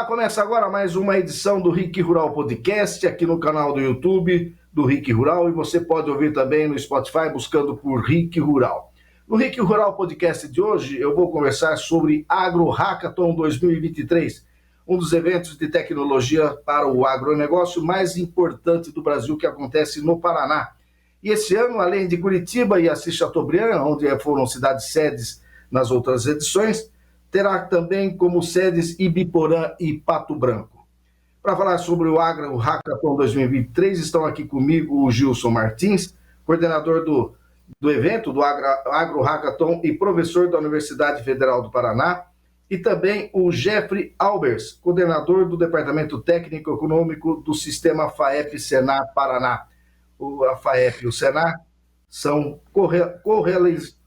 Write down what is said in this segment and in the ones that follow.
Começa agora mais uma edição do RIC Rural Podcast, aqui no canal do YouTube do RIC Rural, e você pode ouvir também no Spotify buscando por RIC Rural. No RIC Rural Podcast de hoje, eu vou conversar sobre Agro Hackathon 2023, um dos eventos de tecnologia para o agronegócio mais importante do Brasil, que acontece no Paraná. E esse ano, além de Curitiba e Assis Chateaubriand, onde foram cidades sedes nas outras edições, terá também como sedes Ibiporã e Pato Branco. Para falar sobre o Agro Hackathon 2023, estão aqui comigo o Gilson Martins, coordenador do evento, do Agro Hackathon e professor da Universidade Federal do Paraná, e também o Jeffrey Albers, coordenador do Departamento Técnico Econômico do Sistema FAEP-Senar Paraná. A FAEP e o Senar são co-realizadores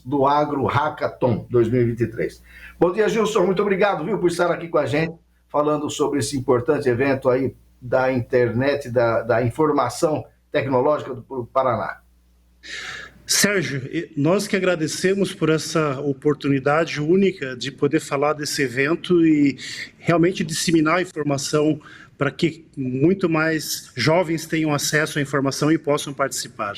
do Agro Hackathon 2023. Bom dia, Gilson, muito obrigado, por estar aqui com a gente, falando sobre esse importante evento aí da internet, da informação tecnológica do Paraná. Sérgio, nós que agradecemos por essa oportunidade única de poder falar desse evento e realmente disseminar a informação para que muito mais jovens tenham acesso à informação e possam participar.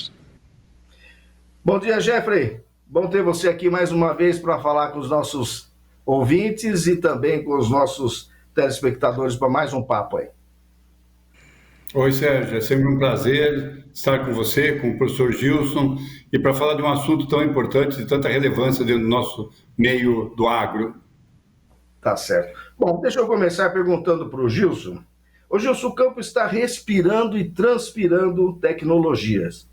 Bom dia, Jeffrey. Bom ter você aqui mais uma vez para falar com os nossos ouvintes e também com os nossos telespectadores para mais um papo aí. Oi, Sérgio. É sempre um prazer estar com você, com o professor Gilson, e para falar de um assunto tão importante, de tanta relevância dentro do nosso meio do agro. Tá certo. Bom, deixa eu começar perguntando para o Gilson. O Gilson, o campo está respirando e transpirando tecnologias.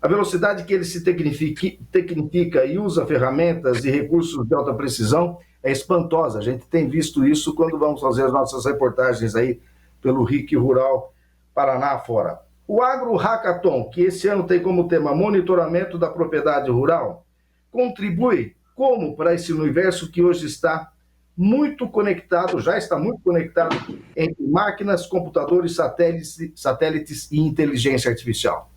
A velocidade que ele se tecnifica e usa ferramentas e recursos de alta precisão é espantosa. A gente tem visto isso quando vamos fazer as nossas reportagens aí pelo RIC Rural Paraná fora. O Agro Hackathon, que esse ano tem como tema monitoramento da propriedade rural, contribui como para esse universo que hoje está muito conectado, já está muito conectado entre máquinas, computadores, satélites e inteligência artificial?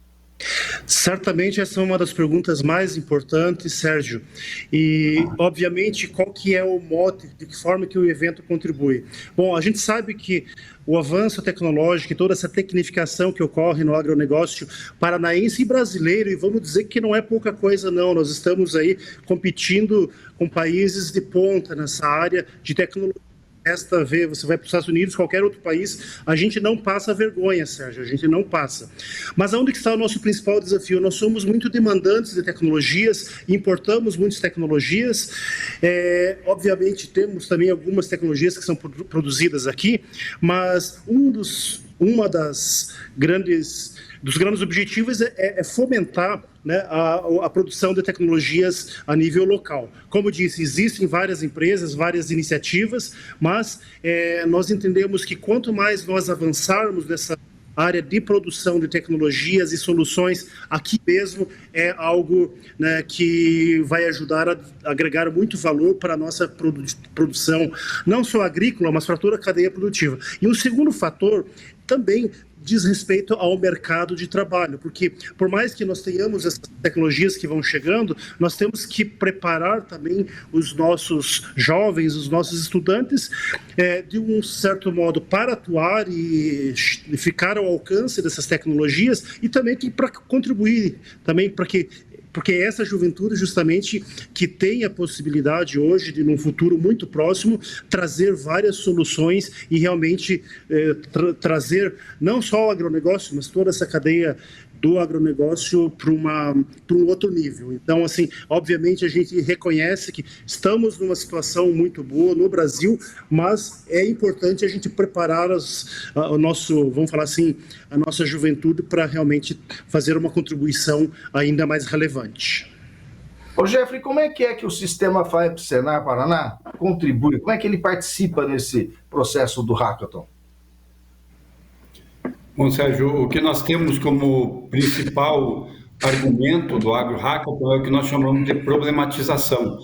Certamente essa é uma das perguntas mais importantes, Sérgio. E, obviamente, qual que é o mote, de que forma que o evento contribui? Bom, a gente sabe que o avanço tecnológico e toda essa tecnificação que ocorre no agronegócio paranaense e brasileiro, e vamos dizer que não é pouca coisa não, nós estamos aí competindo com países de ponta nessa área de tecnologia. Resta ver, você vai para os Estados Unidos, qualquer outro país, a gente não passa vergonha, Sérgio, a gente não passa. Mas onde que está o nosso principal desafio? Nós somos muito demandantes de tecnologias, importamos muitas tecnologias, obviamente temos também algumas tecnologias que são produzidas aqui, mas dos grandes objetivos é fomentar, né, a produção de tecnologias a nível local. Como disse, existem várias empresas, várias iniciativas, mas nós entendemos que quanto mais nós avançarmos nessa área de produção de tecnologias e soluções aqui mesmo, é algo, né, que vai ajudar a agregar muito valor para a nossa produção, não só agrícola, mas para toda a cadeia produtiva. E um segundo fator também diz respeito ao mercado de trabalho, porque por mais que nós tenhamos essas tecnologias que vão chegando, nós temos que preparar também os nossos jovens, os nossos estudantes, de um certo modo para atuar e ficar ao alcance dessas tecnologias e também para contribuir, também porque é essa juventude justamente que tem a possibilidade hoje de, num futuro muito próximo, trazer várias soluções e realmente trazer não só o agronegócio, mas toda essa cadeia do agronegócio para um outro nível. Então, assim, obviamente a gente reconhece que estamos numa situação muito boa no Brasil, mas é importante a gente preparar vamos falar assim, a nossa juventude para realmente fazer uma contribuição ainda mais relevante. Ô Jeffrey, como é que o sistema FAEP-Senar Paraná contribui? Como é que ele participa nesse processo do Hackathon? Bom, Sérgio, o que nós temos como principal argumento do Agro Hackathon é o que nós chamamos de problematização.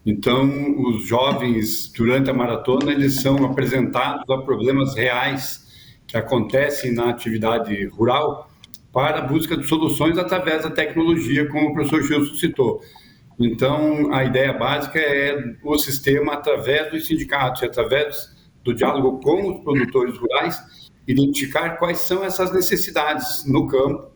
Então, os jovens, durante a maratona, eles são apresentados a problemas reais que acontecem na atividade rural para a busca de soluções através da tecnologia, como o professor Gilson citou. Então, a ideia básica é o sistema, através dos sindicatos, através do diálogo com os produtores rurais, identificar quais são essas necessidades no campo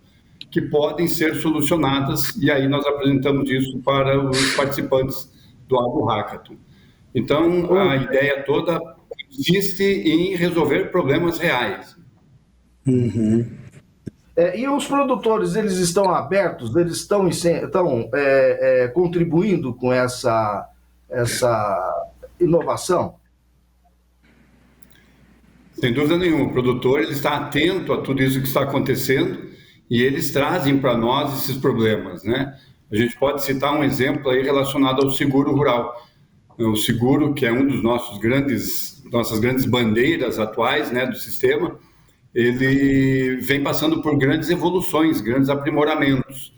que podem ser solucionadas, e aí nós apresentamos isso para os participantes do Agro Hackathon. Então, a ideia toda consiste em resolver problemas reais. E os produtores, eles estão abertos, eles estão contribuindo com essa inovação? Sem dúvida nenhuma, o produtor ele está atento a tudo isso que está acontecendo e eles trazem para nós esses problemas, né? A gente pode citar um exemplo aí relacionado ao seguro rural. O seguro, que é um dos nossas grandes bandeiras atuais, né, do sistema, ele vem passando por grandes evoluções, grandes aprimoramentos.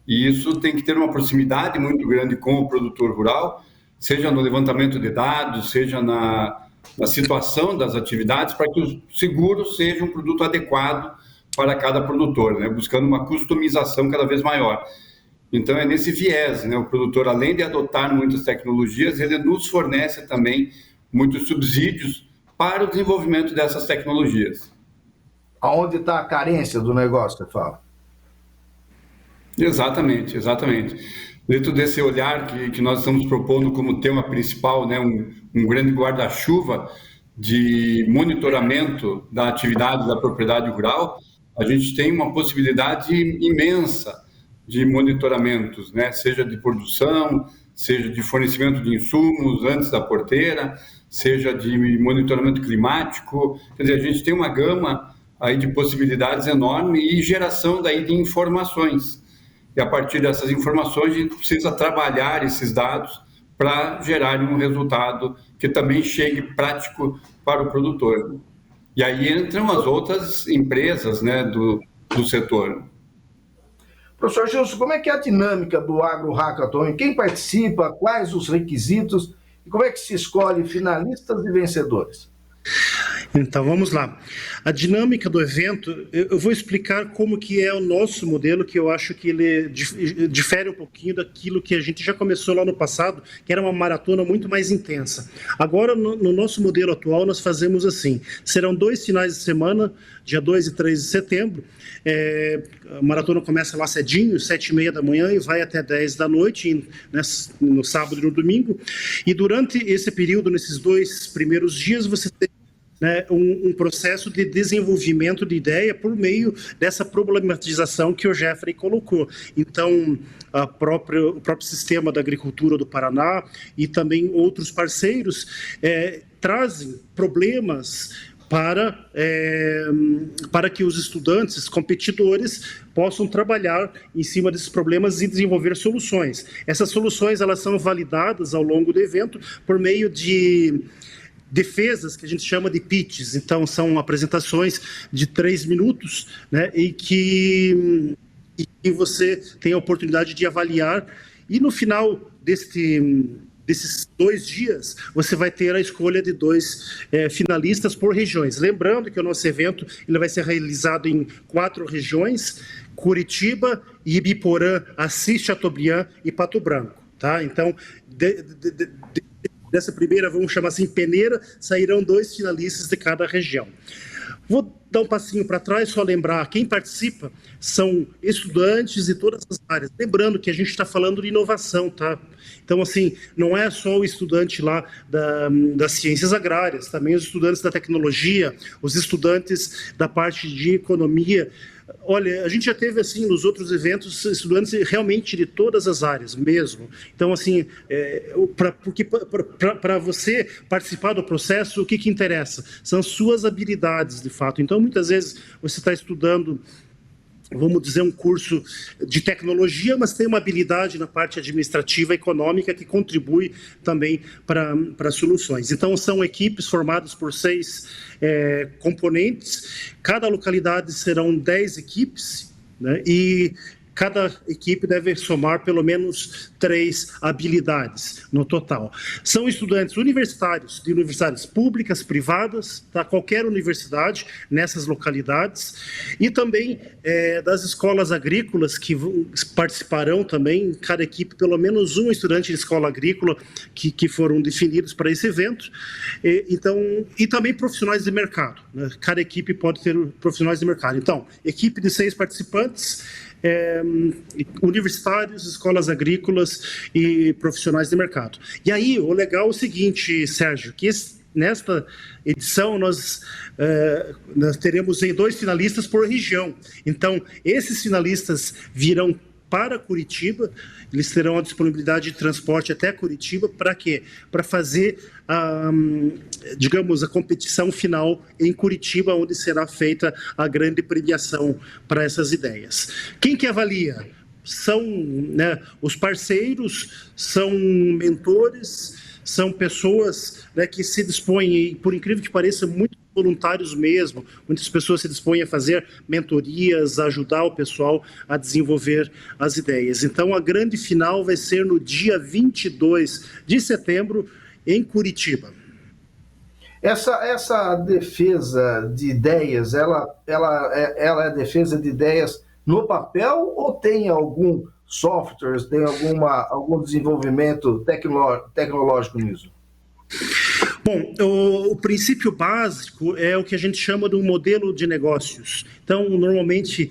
E isso tem que ter uma proximidade muito grande com o produtor rural, seja no levantamento de dados, seja na situação das atividades, para que o seguro seja um produto adequado para cada produtor, né? Buscando uma customização cada vez maior. Então, é nesse viés, né? O produtor, além de adotar muitas tecnologias, ele nos fornece também muitos subsídios para o desenvolvimento dessas tecnologias. Aonde está a carência do negócio, você fala? Exatamente. Dentro desse olhar que nós estamos propondo como tema principal, né, um grande guarda-chuva de monitoramento da atividade da propriedade rural, a gente tem uma possibilidade imensa de monitoramentos, né, seja de produção, seja de fornecimento de insumos antes da porteira, seja de monitoramento climático. Quer dizer, a gente tem uma gama aí de possibilidades enorme e geração daí de informações. E a partir dessas informações, a gente precisa trabalhar esses dados para gerar um resultado que também chegue prático para o produtor. E aí entram as outras empresas, né, do setor. Professor Gilson, como é que é a dinâmica do Agro Hackathon? Quem participa, quais os requisitos e como é que se escolhe finalistas e vencedores? Então, vamos lá. A dinâmica do evento, eu vou explicar como que é o nosso modelo, que eu acho que ele difere um pouquinho daquilo que a gente já começou lá no passado, que era uma maratona muito mais intensa. Agora, no nosso modelo atual, nós fazemos assim, serão 2 finais de semana, dia 2 e 3 de setembro, a maratona começa lá cedinho, 7h30 da manhã, e vai até 10 da noite, né, no sábado e no domingo, e durante esse período, nesses 2 primeiros dias, você tem, né, um processo de desenvolvimento de ideia por meio dessa problematização que o Jeffrey colocou. Então, o próprio sistema da agricultura do Paraná e também outros parceiros trazem problemas para que os estudantes, competidores, possam trabalhar em cima desses problemas e desenvolver soluções. Essas soluções elas são validadas ao longo do evento por meio de defesas que a gente chama de pitches. Então, são apresentações de 3 minutos, né, e que você tem a oportunidade de avaliar. E no final desses 2 dias, você vai ter a escolha de 2 finalistas por regiões. Lembrando que o nosso evento ele vai ser realizado em 4 regiões: Curitiba, Ibiporã, Assis, Chateaubriand e Pato Branco. Tá? Então, dessa primeira, vamos chamar assim, peneira, sairão 2 finalistas de cada região. Vou dar um passinho para trás, só lembrar, quem participa são estudantes de todas as áreas. Lembrando que a gente está falando de inovação, tá? Então, assim, não é só o estudante lá das ciências agrárias, também os estudantes da tecnologia, os estudantes da parte de economia. Olha, a gente já teve, assim, nos outros eventos, estudantes realmente de todas as áreas mesmo. Então, assim, para você participar do processo, o que interessa? São suas habilidades, de fato. Então, muitas vezes, você está estudando, vamos dizer, um curso de tecnologia, mas tem uma habilidade na parte administrativa e econômica que contribui também para soluções. Então, são equipes formadas por 6 componentes. Cada localidade serão 10 equipes, né? E cada equipe deve somar pelo menos 3 habilidades no total. São estudantes universitários, de universidades públicas, privadas, da qualquer universidade nessas localidades, e também das escolas agrícolas que participarão também, cada equipe, pelo menos um estudante de escola agrícola que foram definidos para esse evento, e também profissionais de mercado, né? Cada equipe pode ter profissionais de mercado. Então, equipe de 6 participantes, universitários, escolas agrícolas e profissionais de mercado. E aí, o legal é o seguinte, Sérgio, que nesta edição nós teremos 2 finalistas por região. Então, esses finalistas virão para Curitiba, eles terão a disponibilidade de transporte até Curitiba. Para quê? Para fazer, digamos, a competição final em Curitiba, onde será feita a grande premiação para essas ideias. Quem que avalia? São, né, os parceiros, são mentores, são pessoas, né, que se dispõem, e por incrível que pareça, muito voluntários mesmo, muitas pessoas se dispõem a fazer mentorias, a ajudar o pessoal a desenvolver as ideias. Então, a grande final vai ser no dia 22 de setembro, em Curitiba. Essa defesa de ideias, ela é defesa de ideias no papel ou tem algum software, tem algum desenvolvimento tecnológico nisso? Bom, o princípio básico é o que a gente chama de um modelo de negócios. Então, normalmente,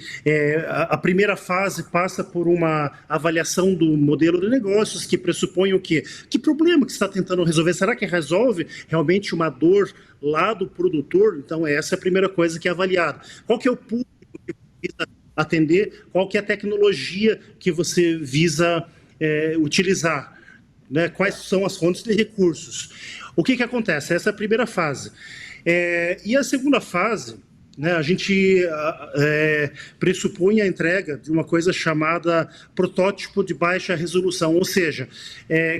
a primeira fase passa por uma avaliação do modelo de negócios, que pressupõe o quê? Que problema que você está tentando resolver? Será que resolve realmente uma dor lá do produtor? Então, essa é a primeira coisa que é avaliada. Qual que é o público que precisa atender? Qual que é a tecnologia que você visa utilizar? Né? Quais são as fontes de recursos? O que acontece? Essa é a primeira fase. E a segunda fase, né, a gente pressupõe a entrega de uma coisa chamada protótipo de baixa resolução, ou seja,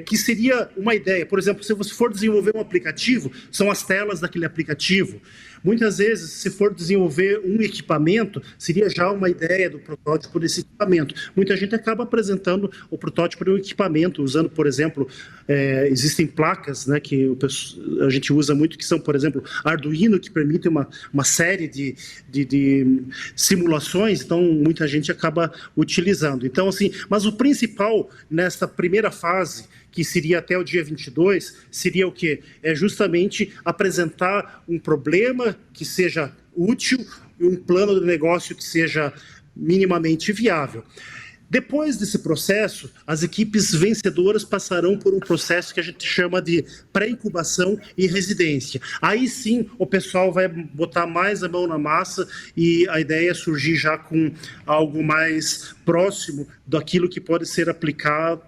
que seria uma ideia. Por exemplo, se você for desenvolver um aplicativo, são as telas daquele aplicativo. Muitas vezes, se for desenvolver um equipamento, seria já uma ideia do protótipo desse equipamento. Muita gente acaba apresentando o protótipo de um equipamento, usando, por exemplo, existem placas, né, que a gente usa muito, que são, por exemplo, Arduino, que permitem uma série de simulações, então muita gente acaba utilizando. Então, assim, mas o principal nesta primeira fase, que seria até o dia 22, seria o quê? É justamente apresentar um problema que seja útil e um plano de negócio que seja minimamente viável. Depois desse processo, as equipes vencedoras passarão por um processo que a gente chama de pré-incubação e residência. Aí sim, o pessoal vai botar mais a mão na massa e a ideia é surgir já com algo mais próximo daquilo que pode ser aplicável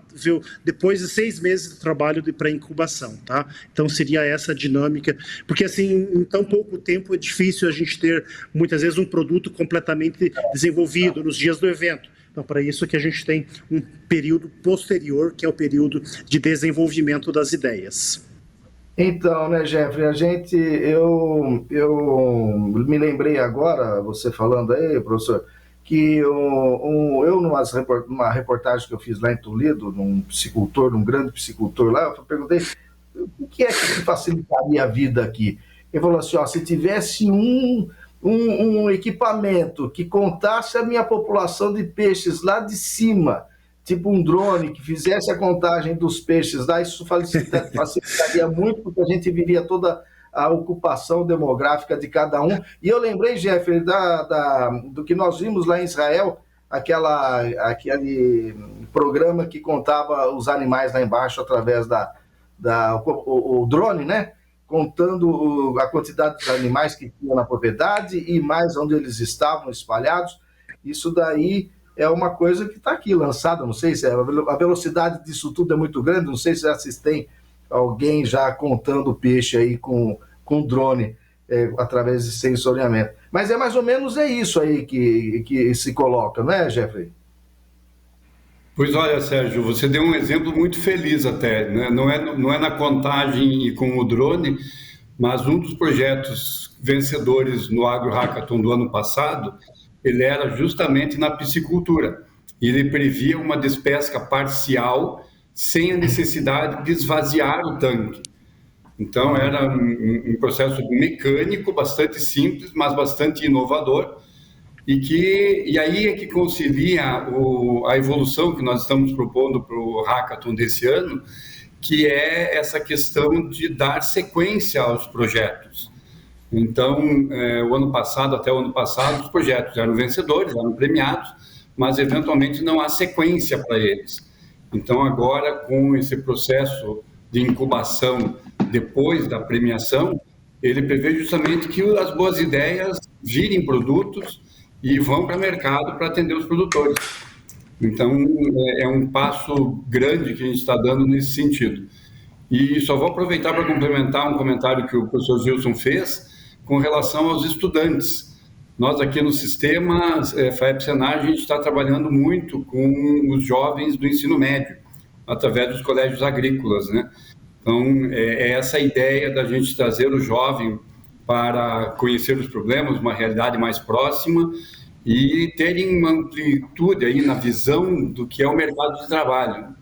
depois de 6 meses de trabalho de pré-incubação, tá? Então seria essa a dinâmica, porque assim, em tão pouco tempo é difícil a gente ter, muitas vezes, um produto completamente desenvolvido nos dias do evento. Então, para isso que a gente tem um período posterior, que é o período de desenvolvimento das ideias. Então, né, Jeffrey, eu me lembrei agora, você falando aí, professor, que eu, numa reportagem que eu fiz lá em Toledo, num grande piscicultor lá, eu perguntei o que é que facilitaria a vida aqui. Ele falou assim, ó, se tivesse um equipamento que contasse a minha população de peixes lá de cima, tipo um drone que fizesse a contagem dos peixes lá, isso facilitaria muito, porque a gente viria toda a ocupação demográfica de cada um. E eu lembrei, Jeffrey, do que nós vimos lá em Israel, aquele programa que contava os animais lá embaixo através o drone, né? Contando a quantidade de animais que tinha na propriedade e mais onde eles estavam espalhados. Isso daí é uma coisa que está aqui lançada, não sei se a velocidade disso tudo é muito grande, não sei se vocês têm alguém já contando peixe aí com drone através de sensoriamento. Mas é mais ou menos isso aí que se coloca, não é, Jeffrey? Pois olha, Sérgio, você deu um exemplo muito feliz até, né? Não é na contagem e com o drone, mas um dos projetos vencedores no Agro Hackathon do ano passado, ele era justamente na piscicultura. e ele previa uma despesca parcial sem a necessidade de esvaziar o tanque. Então, era um processo mecânico bastante simples, mas bastante inovador, e aí é que concilia a evolução que nós estamos propondo para o Hackathon desse ano, que é essa questão de dar sequência aos projetos. Então, até o ano passado, os projetos eram vencedores, eram premiados, mas eventualmente não há sequência para eles. Então, agora, com esse processo de incubação depois da premiação, ele prevê justamente que as boas ideias virem produtos e vão para o mercado para atender os produtores. Então, é um passo grande que a gente está dando nesse sentido. E só vou aproveitar para complementar um comentário que o professor Gilson fez com relação aos estudantes. Nós aqui no sistema FAEP-Senar, a gente está trabalhando muito com os jovens do ensino médio, através dos colégios agrícolas, né? Então, é essa a ideia da gente trazer o jovem para conhecer os problemas, uma realidade mais próxima e terem uma amplitude aí na visão do que é o mercado de trabalho.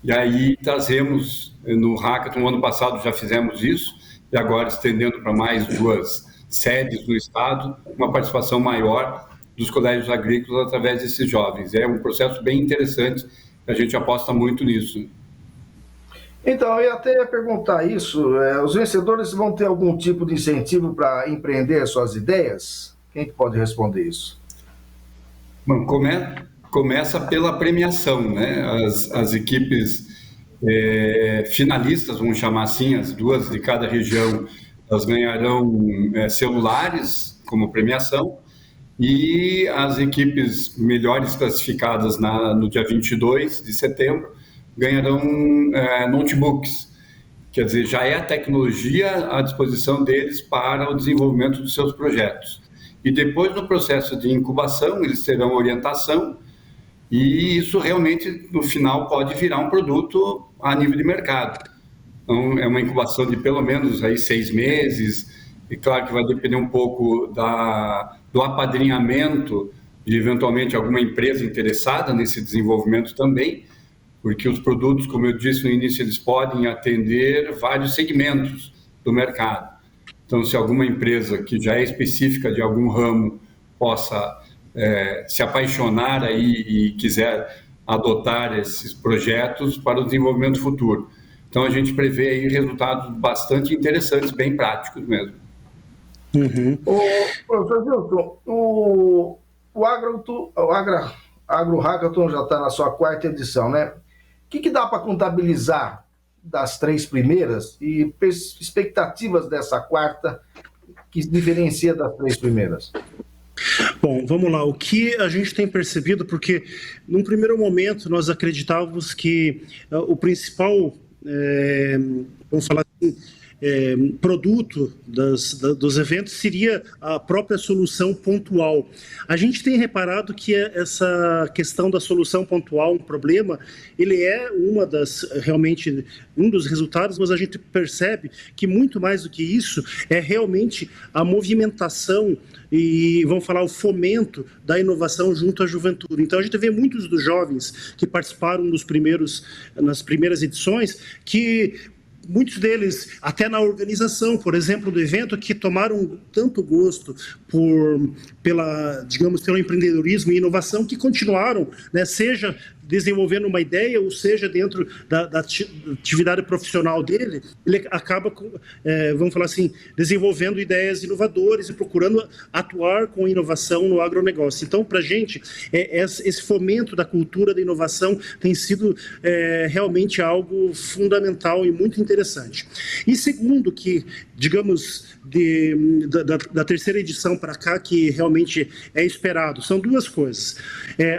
E aí trazemos, no Hackathon, no ano passado já fizemos isso, e agora estendendo para mais 2 sedes no estado, uma participação maior dos colégios agrícolas através desses jovens. É um processo bem interessante, a gente aposta muito nisso. Então, eu até ia perguntar isso, os vencedores vão ter algum tipo de incentivo para empreender suas ideias? Quem que pode responder isso? Bom, começa pela premiação, né? As equipes finalistas, vamos chamar assim, as 2 de cada região, elas ganharão celulares como premiação, e as equipes melhores classificadas no dia 22 de setembro ganharão notebooks. Quer dizer, já é a tecnologia à disposição deles para o desenvolvimento dos seus projetos. E depois, no processo de incubação, eles terão orientação, e isso realmente, no final, pode virar um produto a nível de mercado. Então, é uma incubação de pelo menos aí 6 meses, e claro que vai depender um pouco do apadrinhamento de, eventualmente, alguma empresa interessada nesse desenvolvimento também, porque os produtos, como eu disse no início, eles podem atender vários segmentos do mercado. Então, se alguma empresa que já é específica de algum ramo possa se apaixonar aí e quiser adotar esses projetos para o desenvolvimento futuro. Então, a gente prevê aí resultados bastante interessantes, bem práticos mesmo. Uhum. Professor Gilson, o Agro Hackathon já está na sua 4ª edição, né? O que dá para contabilizar das 3 primeiras e expectativas dessa 4ª que se diferencia das 3 primeiras? Bom, vamos lá. O que a gente tem percebido, porque num primeiro momento nós acreditávamos que o principal, vamos falar assim, produto dos eventos seria a própria solução pontual. A gente tem reparado que essa questão da solução pontual, um problema, ele é realmente um dos resultados, mas a gente percebe que muito mais do que isso é realmente a movimentação e, vamos falar, o fomento da inovação junto à juventude. Então, a gente vê muitos dos jovens que participaram nas primeiras edições que muitos deles, até na organização, por exemplo, do evento, que tomaram tanto gosto pelo empreendedorismo e inovação, que continuaram, né, seja desenvolvendo uma ideia, ou seja, dentro da atividade profissional dele, ele acaba, vamos falar assim, desenvolvendo ideias inovadoras e procurando atuar com inovação no agronegócio. Então, para a gente, esse fomento da cultura da inovação tem sido realmente algo fundamental e muito interessante. E segundo, que, digamos, da 3ª edição para cá, que realmente é esperado, são 2 coisas.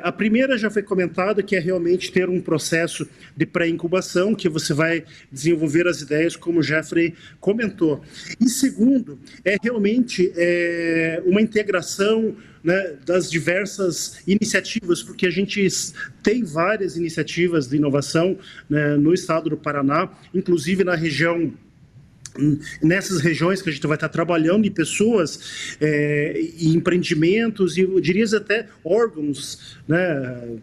A primeira já foi comentada, que é realmente ter um processo de pré-incubação, que você vai desenvolver as ideias, como o Jeffrey comentou. E segundo, é realmente uma integração, né, das diversas iniciativas, porque a gente tem várias iniciativas de inovação, né, no estado do Paraná, inclusive nessas regiões que a gente vai estar trabalhando, e pessoas e empreendimentos, e eu diria até órgãos, né,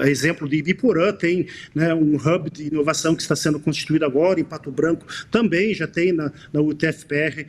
exemplo de Ibiporã, tem, né, um hub de inovação que está sendo constituído agora, em Pato Branco também já tem na UTFPR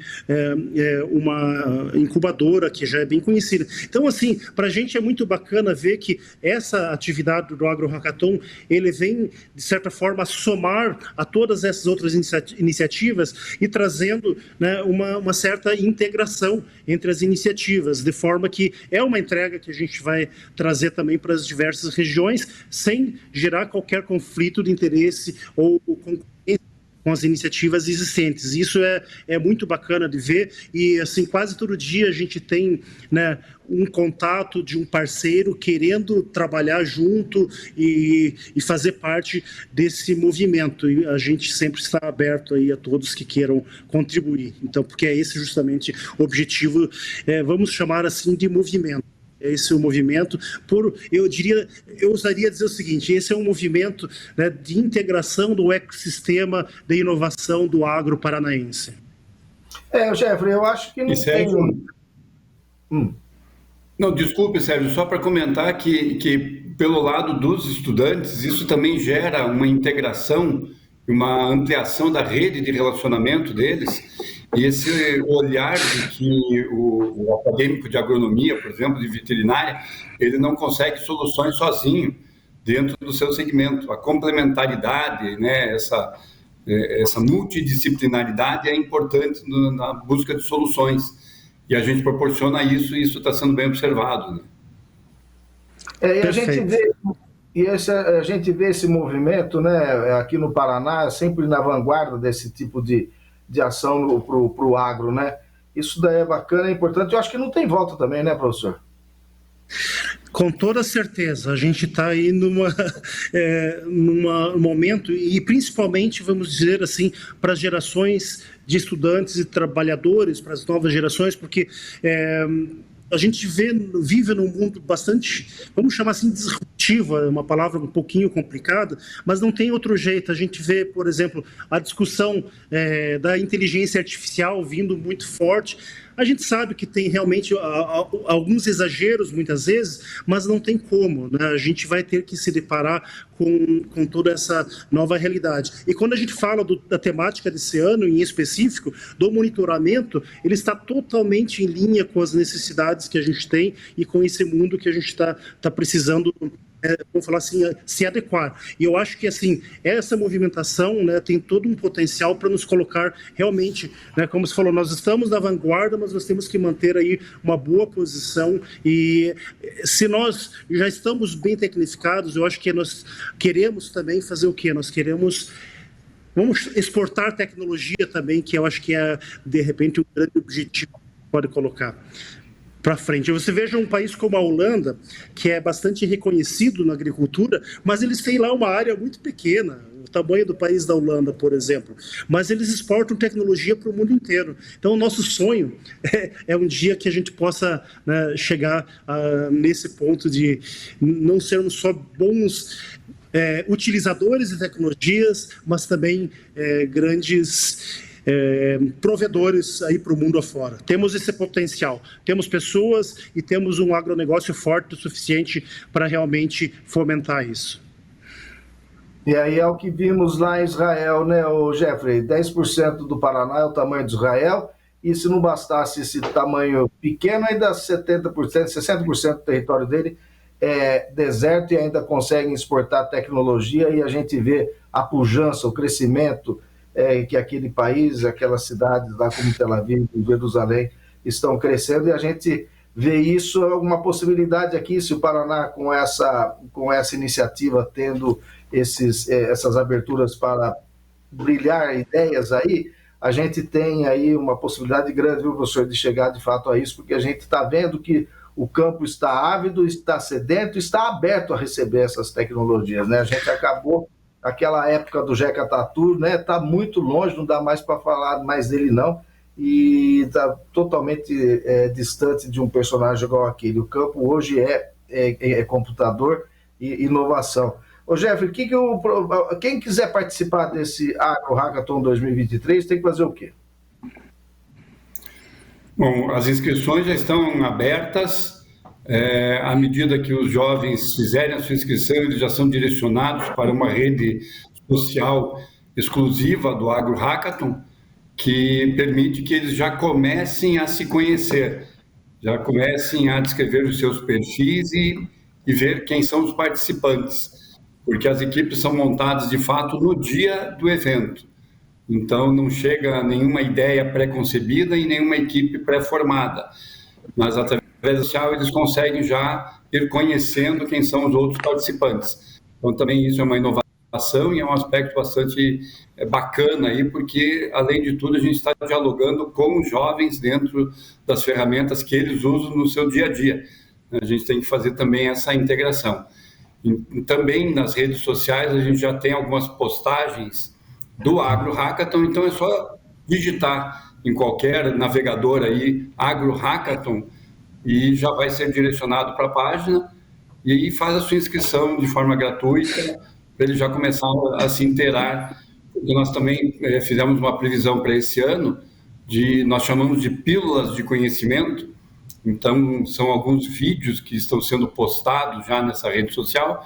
uma incubadora que já é bem conhecida. Então, assim, para a gente é muito bacana ver que essa atividade do Agro Hackathon, ele vem, de certa forma, somar a todas essas outras iniciativas e trazendo, né, uma certa integração entre as iniciativas, de forma que é uma entrega que a gente vai trazer também para as diversas regiões, sem gerar qualquer conflito de interesse ou concorrência com as iniciativas existentes. Isso é muito bacana de ver e, assim, quase todo dia a gente tem, né, um contato de um parceiro querendo trabalhar junto e fazer parte desse movimento. E a gente sempre está aberto aí a todos que queiram contribuir. Então, porque é esse justamente o objetivo, vamos chamar assim de movimento. Esse é o movimento, eu ousaria dizer o seguinte, esse é um movimento, né, de integração do ecossistema de inovação do agro paranaense. Jeffrey, eu acho que não tem... Não, desculpe, Sérgio, só para comentar que pelo lado dos estudantes, isso também gera uma integração, uma ampliação da rede de relacionamento deles, e esse olhar de que o acadêmico de agronomia, por exemplo, de veterinária, ele não consegue soluções sozinho dentro do seu segmento. A complementaridade, né, essa multidisciplinaridade é importante na busca de soluções. E a gente proporciona isso e isso está sendo bem observado. Né? E a gente vê esse movimento, né, aqui no Paraná, sempre na vanguarda desse tipo de ação para o agro, né? Isso daí é bacana, é importante. Eu acho que não tem volta também, né, professor? Com toda certeza, a gente está aí num momento, e principalmente, vamos dizer assim, para as gerações de estudantes e trabalhadores, para as novas gerações, porque a gente vive num mundo bastante, vamos chamar assim, disruptivo, é uma palavra um pouquinho complicada, mas não tem outro jeito. A gente vê, por exemplo, a discussão da inteligência artificial vindo muito forte. A gente sabe que tem realmente alguns exageros, muitas vezes, mas não tem como, né? A gente vai ter que se deparar com toda essa nova realidade. E quando a gente fala da temática desse ano, em específico, do monitoramento, ele está totalmente em linha com as necessidades que a gente tem e com esse mundo que a gente está precisando, vamos falar assim, se adequar. E eu acho que, assim, essa movimentação, né, tem todo um potencial para nos colocar realmente, né, como você falou, nós estamos na vanguarda, mas nós temos que manter aí uma boa posição e se nós já estamos bem tecnificados, eu acho que nós queremos também fazer o quê? Vamos exportar tecnologia também, que eu acho que é, de repente, um grande objetivo que pode colocar para frente. Você veja um país como a Holanda, que é bastante reconhecido na agricultura, mas eles têm lá uma área muito pequena, o tamanho do país da Holanda, por exemplo, mas eles exportam tecnologia para o mundo inteiro. Então, o nosso sonho é um dia que a gente possa, né, chegar nesse ponto de não sermos só bons utilizadores de tecnologias, mas também grandes provedores aí para o mundo afora. Temos esse potencial, temos pessoas e temos um agronegócio forte o suficiente para realmente fomentar isso. E aí é o que vimos lá em Israel, né, Jeffrey? 10% do Paraná é o tamanho de Israel, e se não bastasse esse tamanho pequeno, ainda 70%, 60% do território dele é deserto e ainda conseguem exportar tecnologia, e a gente vê a pujança, o crescimento que aquele país, aquelas cidades lá como Tel Aviv e Jerusalém estão crescendo, e a gente vê isso, uma possibilidade aqui, se o Paraná com essa iniciativa tendo essas aberturas para brilhar ideias aí, a gente tem aí uma possibilidade grande, viu, professor, de chegar de fato a isso, porque a gente está vendo que o campo está ávido, está sedento, está aberto a receber essas tecnologias, né? A gente acabou aquela época do Jeca Tatu, né? Está muito longe, não dá mais para falar mais dele não, e está totalmente distante de um personagem igual aquele. O campo hoje é computador e inovação. Ô Jeffrey, quem quiser participar desse Agro Hackathon 2023 tem que fazer o quê? Bom, as inscrições já estão abertas. À medida que os jovens fizerem a sua inscrição, eles já são direcionados para uma rede social exclusiva do Agro Hackathon, que permite que eles já comecem a se conhecer, já comecem a descrever os seus perfis e ver quem são os participantes, porque as equipes são montadas de fato no dia do evento. Então não chega nenhuma ideia pré-concebida e nenhuma equipe pré-formada, mas através do social eles conseguem já ir conhecendo quem são os outros participantes. Então também isso é uma inovação e é um aspecto bastante bacana aí, porque além de tudo a gente está dialogando com os jovens dentro das ferramentas que eles usam no seu dia a dia. A gente tem que fazer também essa integração. E também nas redes sociais a gente já tem algumas postagens do Agro Hackathon, então é só digitar em qualquer navegador aí, Agro Hackathon, e já vai ser direcionado para a página, e aí faz a sua inscrição de forma gratuita, para ele já começar a se inteirar. Porque nós também fizemos uma previsão para esse ano, nós chamamos de pílulas de conhecimento, então são alguns vídeos que estão sendo postados já nessa rede social,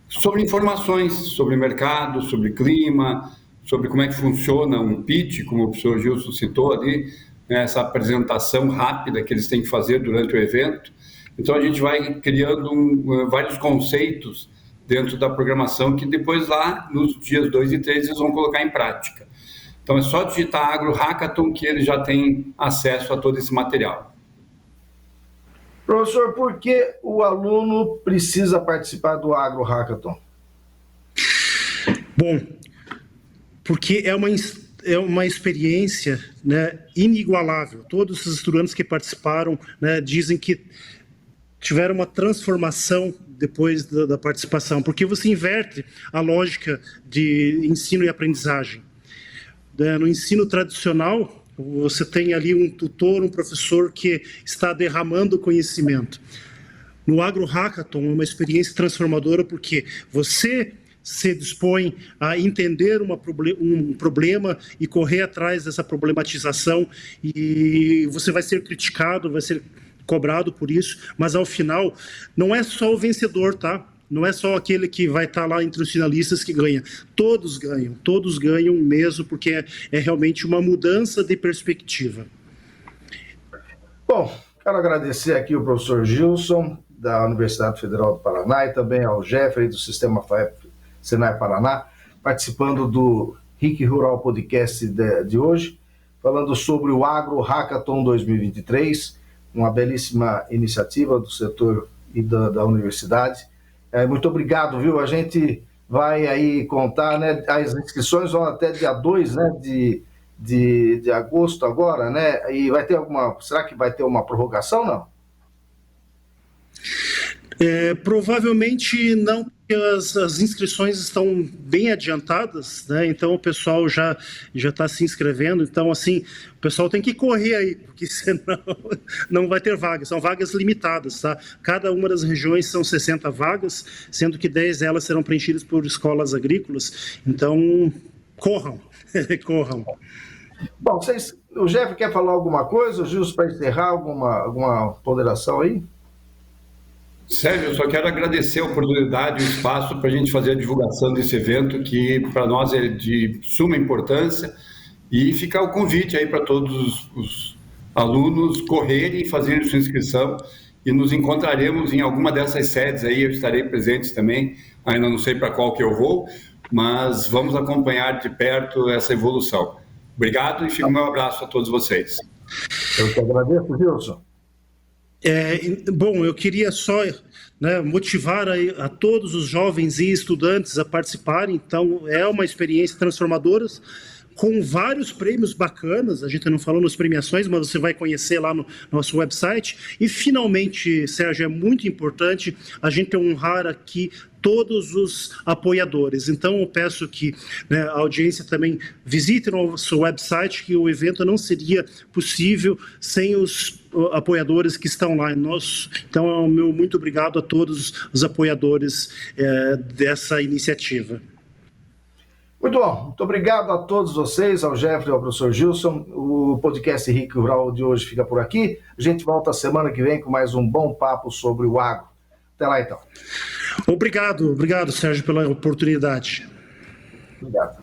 sobre informações sobre mercado, sobre clima, sobre como é que funciona um pitch, como o professor Gilson citou ali, essa apresentação rápida que eles têm que fazer durante o evento. Então a gente vai criando vários conceitos dentro da programação que depois lá, nos dias 2 e 3, eles vão colocar em prática. Então é só digitar Agro Hackathon que ele já tem acesso a todo esse material. Professor, por que o aluno precisa participar do Agro Hackathon? Bom, porque é uma experiência, né, inigualável. Todos os estudantes que participaram, né, dizem que tiveram uma transformação depois da participação, porque você inverte a lógica de ensino e aprendizagem. No ensino tradicional, você tem ali um tutor, um professor que está derramando conhecimento. No Agro Hackathon é uma experiência transformadora porque você se dispõe a entender um problema e correr atrás dessa problematização, e você vai ser criticado, vai ser cobrado por isso, mas ao final não é só o vencedor, tá? Não é só aquele que vai estar lá entre os finalistas que ganha. Todos ganham mesmo, porque é realmente uma mudança de perspectiva. Bom, quero agradecer aqui o professor Gilson, da Universidade Federal do Paraná, e também ao Jeffrey, do Sistema FAEP Senai Paraná, participando do RIC Rural Podcast de hoje, falando sobre o Agro Hackathon 2023, uma belíssima iniciativa do setor e da universidade. Muito obrigado, viu? A gente vai aí contar, né? As inscrições vão até dia 2, né, de agosto agora, né? E vai ter será que vai ter uma prorrogação, não? Provavelmente não, porque as inscrições estão bem adiantadas, né? Então o pessoal já está se inscrevendo. Então, assim, o pessoal tem que correr aí, porque senão não vai ter vagas. São vagas limitadas, tá? Cada uma das regiões são 60 vagas, sendo que 10 delas serão preenchidas por escolas agrícolas. Então, corram, corram. Bom, o Jeff quer falar alguma coisa, Gilson, para encerrar, alguma ponderação aí? Sérgio, eu só quero agradecer a oportunidade e o espaço para a gente fazer a divulgação desse evento, que para nós é de suma importância, e ficar o convite aí para todos os alunos correrem e fazerem sua inscrição, e nos encontraremos em alguma dessas sedes aí, eu estarei presente também, ainda não sei para qual que eu vou, mas vamos acompanhar de perto essa evolução. Obrigado e fica o meu abraço a todos vocês. Eu que agradeço, Gilson. Bom, eu queria só, né, motivar a todos os jovens e estudantes a participarem. Então, é uma experiência transformadora, com vários prêmios bacanas. A gente não falou nas premiações, mas você vai conhecer lá no nosso website. E, finalmente, Sérgio, é muito importante a gente honrar aqui todos os apoiadores. Então, eu peço que, né, a audiência também visite o nosso website, que o evento não seria possível sem os apoiadores que estão lá. Então, meu muito obrigado a todos os apoiadores dessa iniciativa. Muito bom, muito obrigado a todos vocês, ao Jeffrey, ao professor Gilson. O podcast Rico e Rural de hoje fica por aqui. A gente volta semana que vem com mais um bom papo sobre o agro. Até lá, então. Obrigado, Sérgio, pela oportunidade. Obrigado.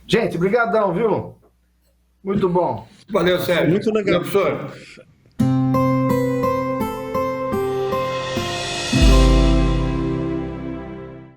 Gente, brigadão, viu? Muito bom. Valeu, Sérgio. Muito legal. Valeu, professor.